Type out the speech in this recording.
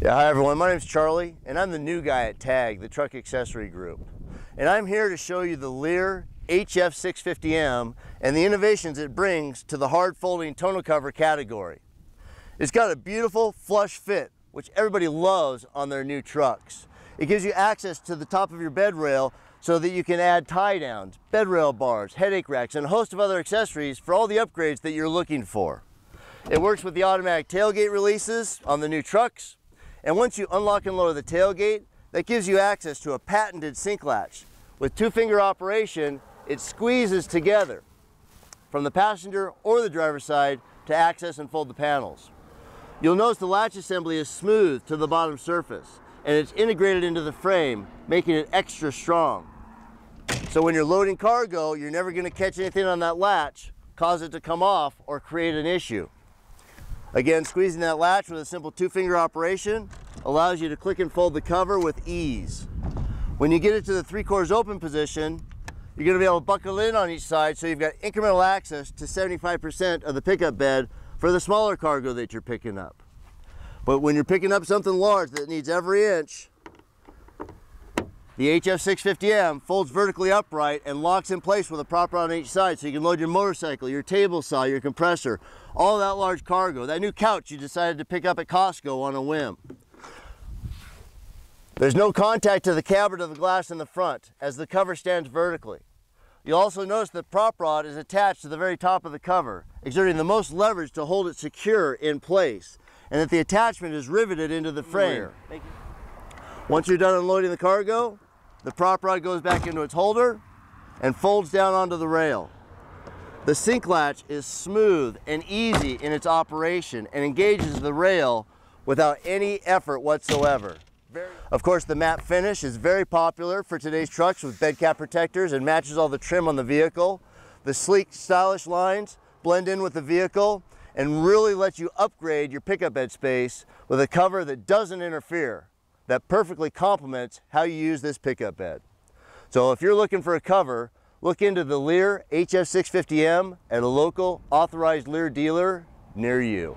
Yeah, hi everyone, my name's Charlie and I'm the new guy at TAG, the Truck Accessory Group. And I'm here to show you the LEER HF650M and the innovations it brings to the hard folding tonneau cover category. It's got a beautiful flush fit, which everybody loves on their new trucks. It gives you access to the top of your bed rail so that you can add tie downs, bed rail bars, headache racks, and a host of other accessories for all the upgrades that you're looking for. It works with the automatic tailgate releases on the new trucks. And once you unlock and lower the tailgate, that gives you access to a patented CYNC latch. With two-finger operation, it squeezes together from the passenger or the driver's side to access and fold the panels. You'll notice the latch assembly is smooth to the bottom surface, and it's integrated into the frame, making it extra strong. So when you're loading cargo, you're never going to catch anything on that latch, cause it to come off, or create an issue. Again, squeezing that latch with a simple two-finger operation allows you to click and fold the cover with ease. When you get it to the 3/4 open position, you're going to be able to buckle in on each side so you've got incremental access to 75% of the pickup bed for the smaller cargo that you're picking up. But when you're picking up something large that needs every inch, the HF650M folds vertically upright and locks in place with a prop rod on each side so you can load your motorcycle, your table saw, your compressor, all that large cargo, that new couch you decided to pick up at Costco on a whim. There's no contact to the cab or to the glass in the front as the cover stands vertically. You'll also notice the prop rod is attached to the very top of the cover, exerting the most leverage to hold it secure in place, and that the attachment is riveted into the frame. Once you're done unloading the cargo, the prop rod goes back into its holder and folds down onto the rail. The CYNC latch is smooth and easy in its operation and engages the rail without any effort whatsoever. Of course, the matte finish is very popular for today's trucks with bed cap protectors and matches all the trim on the vehicle. The sleek, stylish lines blend in with the vehicle and really let you upgrade your pickup bed space with a cover that doesn't interfere, that perfectly complements how you use this pickup bed. So if you're looking for a cover, look into the LEER HF650M at a local authorized LEER dealer near you.